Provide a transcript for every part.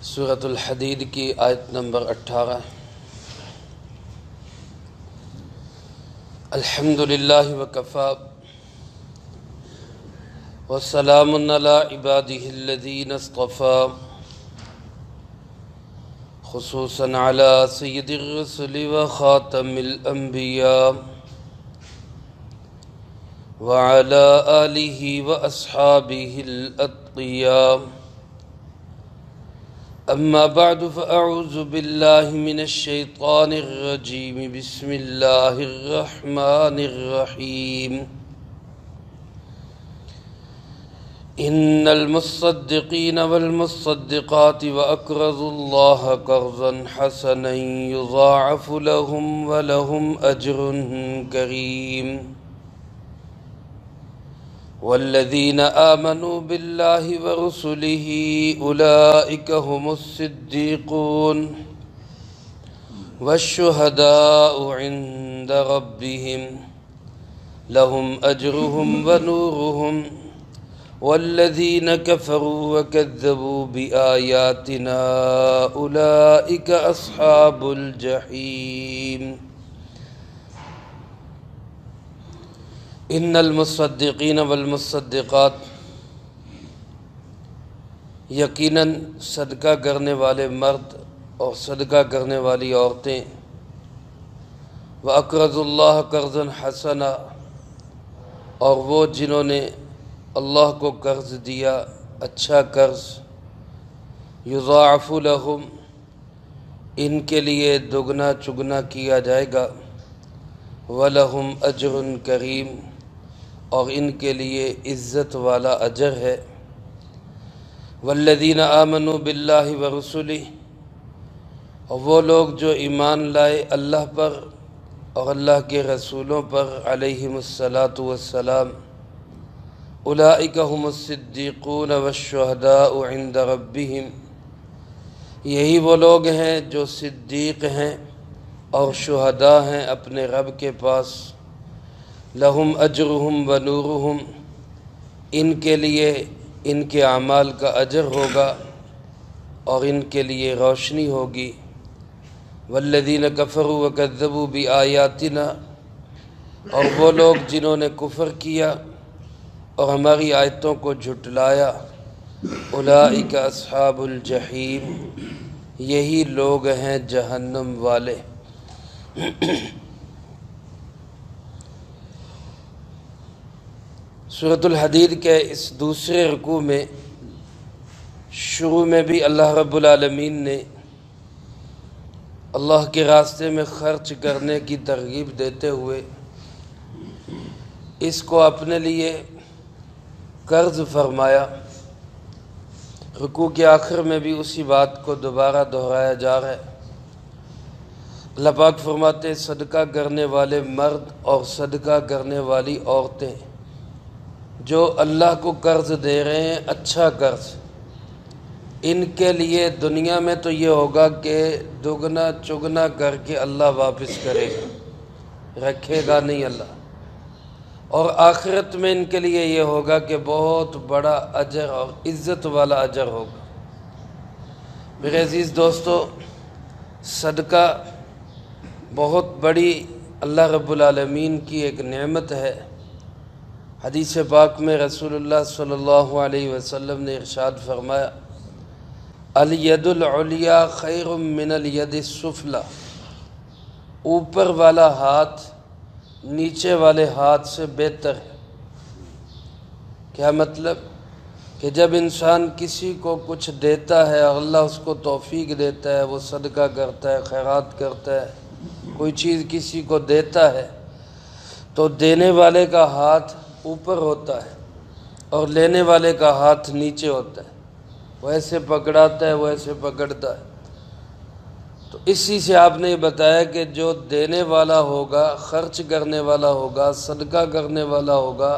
سورۃ الحدید کی آیت نمبر 18۔ الحمدللہ وکفی وسلام علی عبادہ الذین اصطفی، خصوصاً علی سید الرسل وخاتم الانبیاء وعلی آلہ واصحابہ الاتقیاء۔ اما بعد فاعوذ باللہ من الشیطان الرجیم، بسم اللہ الرحمن الرحیم۔ ان المصدقین والمصدقات واقرضوا اللہ قرضا حسنا یضاعف لهم ولهم اجر کریم۔ والذین آمنوا باللہ ورسلہ اولئک هم الصدیقون والشہداء عند ربہم لهم اجرهم ونورهم۔ والذین کفروا وکذبوا بآیاتنا اولئک اصحاب الجحیم۔ ان المصدقین والمصدقات، یقیناً صدقہ کرنے والے مرد اور صدقہ کرنے والی عورتیں، وَأَقْرَضُوا اللَّهَ قَرْضًا حَسَنًا، اور وہ جنہوں نے اللہ کو قرض دیا اچھا قرض، یضاعف لہم، ان کے لیے دگنا چگنا کیا جائے گا، وَلَهُمْ أَجْرٌ کریم، اور ان کے لیے عزت والا اجر ہے۔ والذین آمنوا باللہ ورسلہ، اور وہ لوگ جو ایمان لائے اللہ پر اور اللہ کے رسولوں پر علیہم الصلاۃ والسلام، اولئک هم الصدیقون والشہداء عند ربہم، یہی وہ لوگ ہیں جو صدیق ہیں اور شہداء ہیں اپنے رب کے پاس۔ لہم اجرہم ونورہم، ان کے لیے ان کے اعمال کا اجر ہوگا اور ان کے لیے روشنی ہوگی۔ والذین کفروا وکذبوا بآیاتنا، اور وہ لوگ جنہوں نے کفر کیا اور ہماری آیتوں کو جھٹلایا، اولئک اصحاب الجحیم، یہی لوگ ہیں جہنم والے۔ سورۃ الحدید کے اس دوسرے رکوع میں شروع میں بھی اللہ رب العالمین نے اللہ کے راستے میں خرچ کرنے کی ترغیب دیتے ہوئے اس کو اپنے لیے قرض فرمایا۔ رکوع کے آخر میں بھی اسی بات کو دوبارہ دہرایا جا رہا ہے۔ اللہ پاک فرماتے، صدقہ کرنے والے مرد اور صدقہ کرنے والی عورتیں جو اللہ کو قرض دے رہے ہیں اچھا قرض، ان کے لیے دنیا میں تو یہ ہوگا کہ دگنا چگنا کر کے اللہ واپس کرے گا، رکھے گا نہیں اللہ، اور آخرت میں ان کے لیے یہ ہوگا کہ بہت بڑا اجر اور عزت والا اجر ہوگا۔ میرے عزیز دوستو، صدقہ بہت بڑی اللہ رب العالمین کی ایک نعمت ہے۔ حدیث پاک میں رسول اللہ صلی اللہ علیہ وسلم نے ارشاد فرمایا، الید العلیٰ خیر من الید السفلی، اوپر والا ہاتھ نیچے والے ہاتھ سے بہتر ہے۔ کیا مطلب؟ کہ جب انسان کسی کو کچھ دیتا ہے اور اللہ اس کو توفیق دیتا ہے، وہ صدقہ کرتا ہے، خیرات کرتا ہے، کوئی چیز کسی کو دیتا ہے، تو دینے والے کا ہاتھ اوپر ہوتا ہے اور لینے والے کا ہاتھ نیچے ہوتا ہے، وہ ایسے پکڑاتا ہے، وہ ایسے پکڑتا ہے۔ تو اسی سے آپ نے یہ بتایا کہ جو دینے والا ہوگا، خرچ کرنے والا ہوگا، صدقہ کرنے والا ہوگا،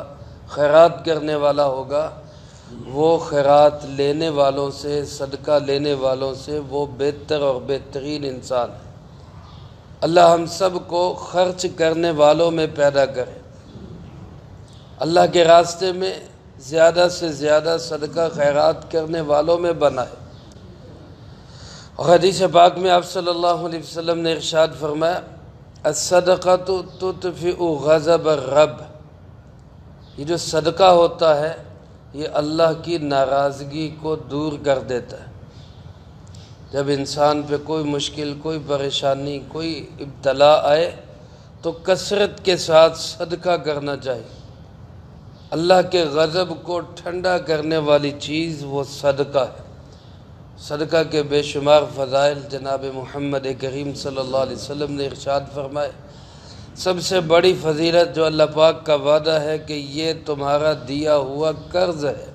خیرات کرنے والا ہوگا، وہ خیرات لینے والوں سے، صدقہ لینے والوں سے وہ بہتر اور بہترین انسان ہے۔ اللہ ہم سب کو خرچ کرنے والوں میں پیدا کرے، اللہ کے راستے میں سے زیادہ صدقہ خیرات کرنے والوں میں بنائے۔ اور حدیث پاک میں آپ صلی اللہ علیہ وسلم نے ارشاد فرمایا الصدقۃ تطفئ غضب الرب، یہ جو صدقہ ہوتا ہے یہ اللہ کی ناراضگی کو دور کر دیتا ہے۔ جب انسان پہ کوئی مشکل، کوئی پریشانی، کوئی ابتلا آئے تو کثرت کے ساتھ صدقہ کرنا چاہیے۔ اللہ کے غضب کو ٹھنڈا کرنے والی چیز وہ صدقہ ہے۔ صدقہ کے بے شمار فضائل جناب محمد کریم صلی اللہ علیہ وسلم نے ارشاد فرمائے، سب سے بڑی فضیلت جو اللہ پاک کا وعدہ ہے کہ یہ تمہارا دیا ہوا قرض ہے،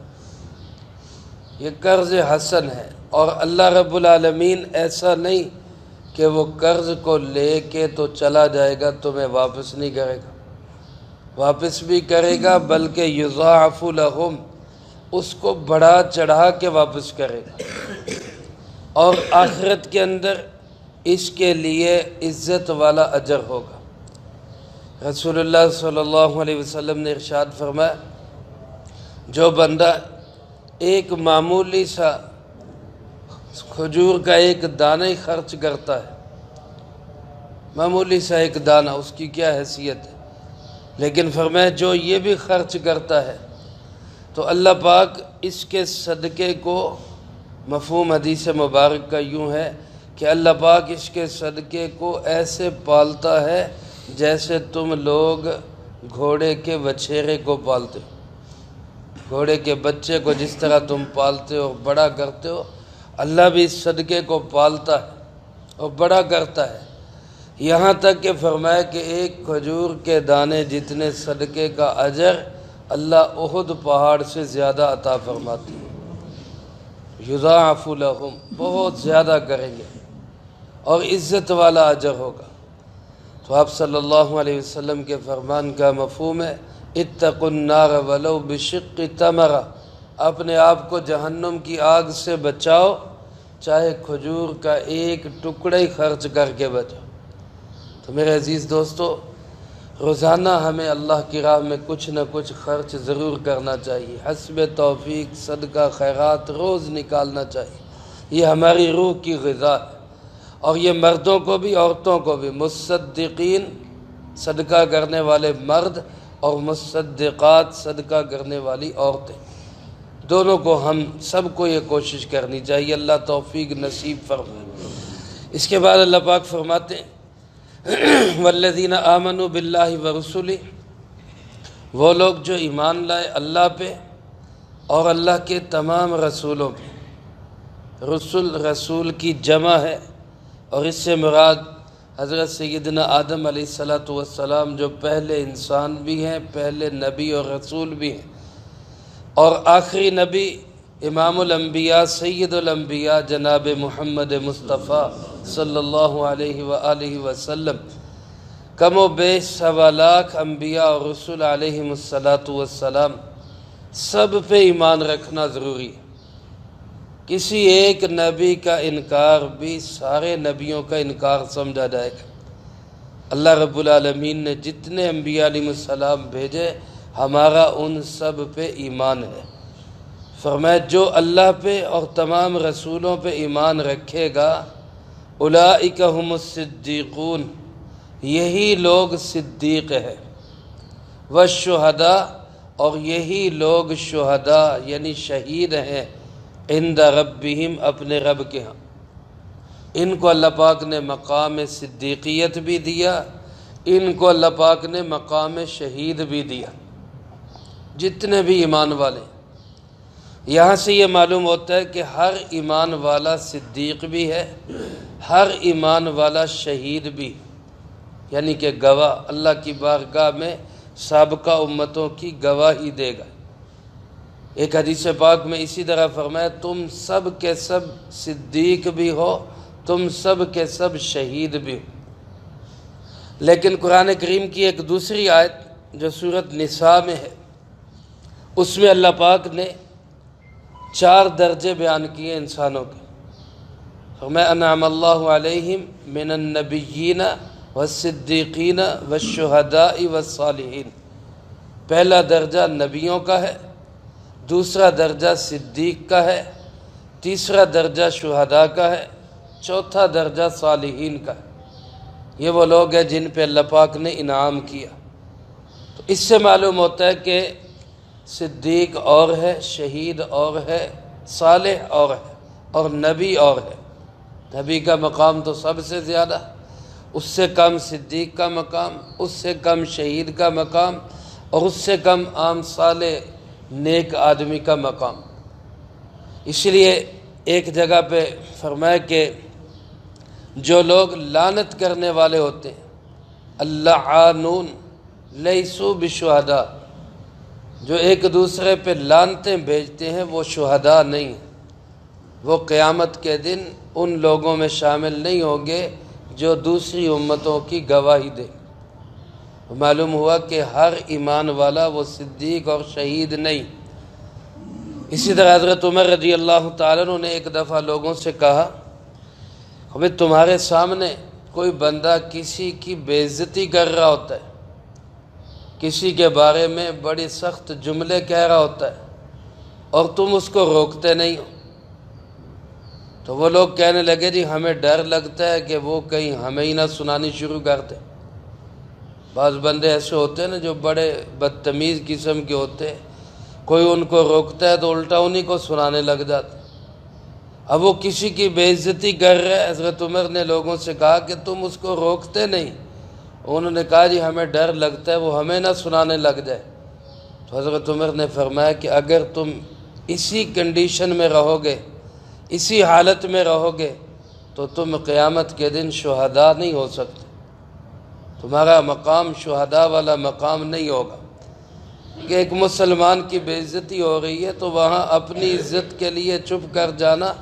یہ قرض حسن ہے، اور اللہ رب العالمین ایسا نہیں کہ وہ قرض کو لے کے تو چلا جائے گا، تمہیں واپس نہیں کرے گا، واپس بھی کرے گا بلکہ یضاعف لہم، اس کو بڑھا چڑھا کے واپس کرے گا، اور آخرت کے اندر اس کے لیے عزت والا اجر ہوگا۔ رسول اللہ صلی اللہ علیہ وسلم نے ارشاد فرمایا، جو بندہ ایک معمولی سا کھجور کا ایک دانہ ہی خرچ کرتا ہے، معمولی سا ایک دانہ، اس کی کیا حیثیت ہے، لیکن فرمایا جو یہ بھی خرچ کرتا ہے تو اللہ پاک اس کے صدقے کو، مفہوم حدیث مبارک کا یوں ہے کہ اللہ پاک اس کے صدقے کو ایسے پالتا ہے جیسے تم لوگ گھوڑے کے بچھیرے کو پالتے ہو، گھوڑے کے بچے کو جس طرح تم پالتے ہو بڑا کرتے ہو، اللہ بھی اس صدقے کو پالتا ہے اور بڑا کرتا ہے، یہاں تک کہ فرمایا کہ ایک کھجور کے دانے جتنے صدقے کا اجر اللہ احد پہاڑ سے زیادہ عطا فرماتی ہے۔ یضاعف لہم، بہت زیادہ کریں گے اور عزت والا اجر ہوگا۔ تو آپ صلی اللہ علیہ وسلم کے فرمان کا مفہوم ہے اتقوا النار ولو بشق تمرہ، اپنے آپ کو جہنم کی آگ سے بچاؤ چاہے کھجور کا ایک ٹکڑا ہی خرچ کر کے بچاؤ۔ تو میرے عزیز دوستو، روزانہ ہمیں اللہ کی راہ میں کچھ نہ کچھ خرچ ضرور کرنا چاہیے، حسب توفیق صدقہ خیرات روز نکالنا چاہیے، یہ ہماری روح کی غذا ہے، اور یہ مردوں کو بھی عورتوں کو بھی، مصدقین صدقہ کرنے والے مرد اور مصدقات صدقہ کرنے والی عورتیں، دونوں کو ہم سب کو یہ کوشش کرنی چاہیے، اللہ توفیق نصیب فرمائے۔ اس کے بعد اللہ پاک فرماتے ہیں والذین آمنوا باللہ ورسلہ، وہ لوگ جو ایمان لائے اللہ پہ اور اللہ کے تمام رسولوں پہ۔ رسول کی جمع ہے، اور اس سے مراد حضرت سیدنا آدم علیہ السلام جو پہلے انسان بھی ہیں، پہلے نبی اور رسول بھی ہیں، اور آخری نبی امام الانبیاء سید الانبیاء جناب محمد مصطفیٰ صلی اللہ علیہ وآلہ وسلم، کم و بیش 1.25 لاکھ انبیاء اور رسول علیہم السلام، سب پہ ایمان رکھنا ضروری ہے۔ کسی ایک نبی کا انکار بھی سارے نبیوں کا انکار سمجھا جائے گا۔ اللہ رب العالمین نے جتنے انبیاء علیہ السلام بھیجے، ہمارا ان سب پہ ایمان ہے۔ فرمایا جو اللہ پہ اور تمام رسولوں پہ ایمان رکھے گا، اولئک ہم الصدیقون، یہی لوگ صدیق ہے، والشہداء، اور یہی لوگ شہداء یعنی شہید ہیں، عند ربہم، اپنے رب کے ہاں۔ ان کو اللہ پاک نے مقام صدیقیت بھی دیا، ان کو اللہ پاک نے مقام شہید بھی دیا، جتنے بھی ایمان والے۔ یہاں سے یہ معلوم ہوتا ہے کہ ہر ایمان والا صدیق بھی ہے، ہر ایمان والا شہید بھی، یعنی کہ گواہ، اللہ کی بارگاہ میں سابقہ امتوں کی گواہی دے گا۔ ایک حدیث پاک میں اسی طرح فرمایا تم سب کے سب صدیق بھی ہو، تم سب کے سب شہید بھی ہو۔ لیکن قرآن کریم کی ایک دوسری آیت جو سورۃ نساء میں ہے، اس میں اللہ پاک نے 4 درجے بیان کیے انسانوں کے۔ فرمایا انعم اللہ علیہم من النبیین والصدیقین والشہداء والصالحین، پہلا درجہ نبیوں کا ہے، دوسرا درجہ صدیق کا ہے، تیسرا درجہ شہداء کا ہے، چوتھا درجہ صالحین کا، یہ وہ لوگ ہیں جن پہ اللہ پاک نے انعام کیا۔ تو اس سے معلوم ہوتا ہے کہ صدیق اور ہے، شہید اور ہے، صالح اور ہے، اور نبی اور ہے۔ نبی کا مقام تو سب سے زیادہ، اس سے کم صدیق کا مقام، اس سے کم شہید کا مقام، اور اس سے کم عام صالح نیک آدمی کا مقام۔ اس لیے ایک جگہ پہ فرمایا کہ جو لوگ لعنت کرنے والے ہوتے ہیں، اللعانون لیسوا بشہداء، جو ایک دوسرے پہ لعنتیں بھیجتے ہیں وہ شہداء نہیں، وہ قیامت کے دن ان لوگوں میں شامل نہیں ہوں گے جو دوسری امتوں کی گواہی دیں۔ معلوم ہوا کہ ہر ایمان والا وہ صدیق اور شہید نہیں۔ اسی طرح حضرت عمر رضی اللہ تعالیٰ عنہ نے ایک دفعہ لوگوں سے کہا، ہمیں تمہارے سامنے کوئی بندہ کسی کی بے عزتی کر رہا ہوتا ہے، کسی کے بارے میں بڑی سخت جملے کہہ رہا ہوتا ہے، اور تم اس کو روکتے نہیں ہو۔ تو وہ لوگ کہنے لگے جی ہمیں ڈر لگتا ہے کہ وہ کہیں ہمیں ہی نہ سنانی شروع کر دے۔ بعض بندے ایسے ہوتے ہیں نا جو بڑے بدتمیز قسم کے ہوتے ہیں، کوئی ان کو روکتا ہے تو الٹا انہی کو سنانے لگ جاتا۔ اب وہ کسی کی بے عزتی کر رہے ہیں، حضرت عمر نے لوگوں سے کہا کہ تم اس کو روکتے نہیں۔ انہوں نے کہا جی ہمیں ڈر لگتا ہے وہ ہمیں نہ سنانے لگ جائے۔ تو حضرت عمر نے فرمایا کہ اگر تم اسی کنڈیشن میں رہو گے، اسی حالت میں رہو گے، تو تم قیامت کے دن شہداء نہیں ہو سکتے، تمہارا مقام شہداء والا مقام نہیں ہوگا۔ کہ ایک مسلمان کی بے عزتی ہو رہی ہے تو وہاں اپنی عزت کے لیے چپ کر جانا،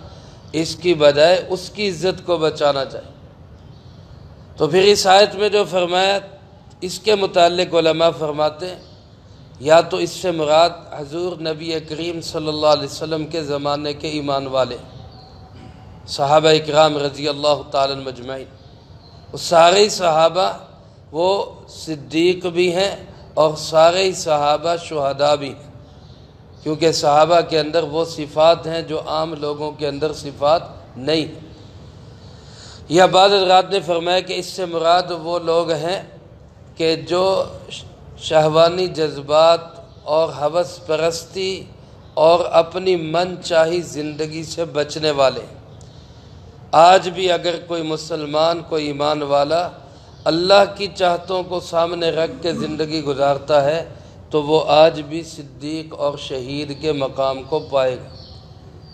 اس کی بجائے اس کی عزت کو بچانا چاہیے۔ تو پھر اس آیت میں جو فرمایا، اس کے متعلق علماء فرماتے ہیں یا تو اس سے مراد حضور نبی کریم صلی اللہ علیہ وسلم کے زمانے کے ایمان والے صحابہ اکرام رضی اللہ تعالی مجمعین، وہ سارے صحابہ وہ صدیق بھی ہیں اور سارے صحابہ شہداء بھی ہیں، کیونکہ صحابہ کے اندر وہ صفات ہیں جو عام لوگوں کے اندر صفات نہیں ہیں۔ یا بعض حضرات نے فرمایا کہ اس سے مراد وہ لوگ ہیں کہ جو شہوانی جذبات اور ہوس پرستی اور اپنی من چاہی زندگی سے بچنے والے ہیں۔ آج بھی اگر کوئی مسلمان، کوئی ایمان والا اللہ کی چاہتوں کو سامنے رکھ کے زندگی گزارتا ہے تو وہ آج بھی صدیق اور شہید کے مقام کو پائے گا،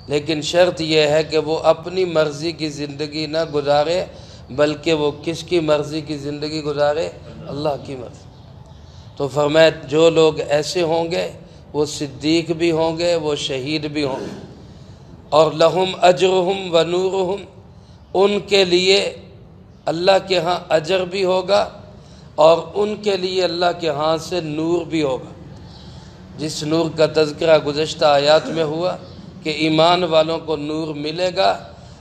لیکن شرط یہ ہے کہ وہ اپنی مرضی کی زندگی نہ گزارے، بلکہ وہ کس کی مرضی کی زندگی گزارے؟ اللہ کی مرضی۔ تو فرمایا جو لوگ ایسے ہوں گے وہ صدیق بھی ہوں گے، وہ شہید بھی ہوں گے، اور لہم اجرہم و نورہم، ان کے لیے اللہ کے ہاں اجر بھی ہوگا اور ان کے لیے اللہ کے ہاں سے نور بھی ہوگا، جس نور کا تذکرہ گزشتہ آیات میں ہوا کہ ایمان والوں کو نور ملے گا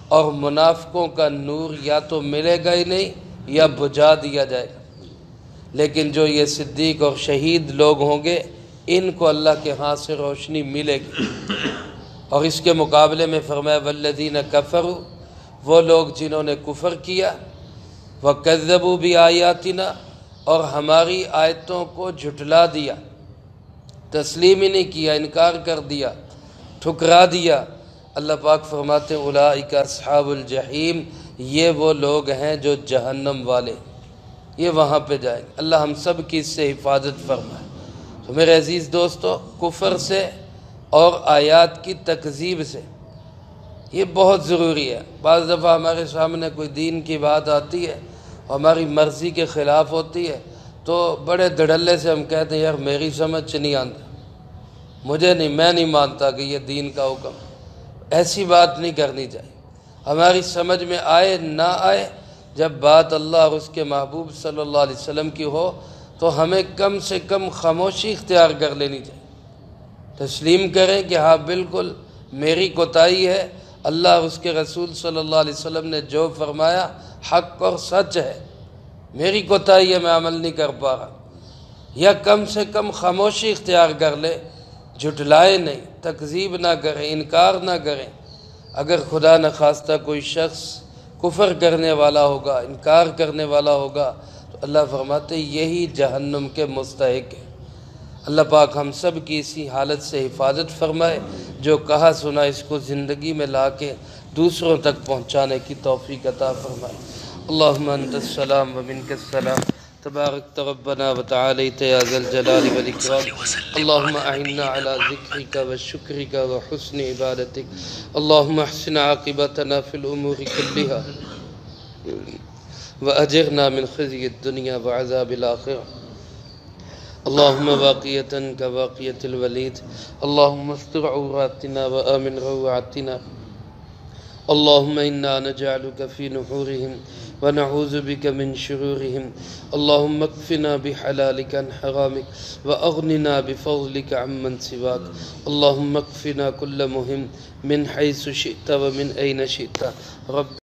اور منافقوں کا نور یا تو ملے گا ہی نہیں یا بجھا دیا جائے گا۔ لیکن جو یہ صدیق اور شہید لوگ ہوں گے ان کو اللہ کے ہاں سے روشنی ملے گی۔ اور اس کے مقابلے میں فرمایا والذین کفروا، وہ لوگ جنہوں نے کفر کیا، وکذبوا بآیاتنا، اور ہماری آیتوں کو جھٹلا دیا، تسلیم ہی نہیں کیا، انکار کر دیا، ٹھکرا دیا۔ اللہ پاک فرماتے ہیں اولئک اصحاب الجحیم، یہ وہ لوگ ہیں جو جہنم والے، یہ وہاں پہ جائیں گے۔ اللہ ہم سب کی اس سے حفاظت فرمائے۔ تو میرے عزیز دوستو، کفر سے اور آیات کی تکذیب سے یہ بہت ضروری ہے۔ بعض دفعہ ہمارے سامنے کوئی دین کی بات آتی ہے اور ہماری مرضی کے خلاف ہوتی ہے تو بڑے دھڑلے سے ہم کہتے ہیں یار میری سمجھ نہیں آتا، میں نہیں مانتا کہ یہ دین کا حکم۔ ایسی بات نہیں کرنی چاہیے۔ ہماری سمجھ میں آئے نہ آئے، جب بات اللہ اور اس کے محبوب صلی اللہ علیہ وسلم کی ہو تو ہمیں کم سے کم خاموشی اختیار کر لینی چاہیے، تسلیم کریں کہ ہاں بالکل میری کوتاہی ہے، اللہ اور اس کے رسول صلی اللہ علیہ وسلم نے جو فرمایا حق اور سچ ہے، میری کوتاہی ہے، میں عمل نہیں کر پا رہا۔ یا کم سے کم خاموشی اختیار کر لے، جھٹلائے نہیں، تکذیب نہ کریں، انکار نہ کریں۔ اگر خدا نخواستہ کوئی شخص کفر کرنے والا ہوگا، انکار کرنے والا ہوگا، تو اللہ فرماتے یہی جہنم کے مستحق ہے۔ اللہ پاک ہم سب کی اسی حالت سے حفاظت فرمائے، جو کہا سنا اس کو زندگی میں لا کے دوسروں تک پہنچانے کی توفیق عطا فرمائے۔ اللہم انت السلام و منک السلام، تبارک ربنا و تعالیت یا ذا الجلال والاکرام۔ اللہم اعنا علی ذکرک و شکرک و حسن عبادتک۔ اللہم احسن عاقبتنا فی الامور کلہا و اجرنا من خزی الدنیا و عذاب الآخرہ۔ اللہم واقیتا کواقیت الولید، اللہم استر عوراتنا و آمن روعاتنا۔ اللہم انا نجعلک فی نحورہم ونعوذ بک من شرورہم۔ اللہم اکفنا بحلالک عن حرامک واغننا بفضلک عمن سواک۔ اللہم اکفنا کل مہم من حیث شئت ومن این شئت۔ رب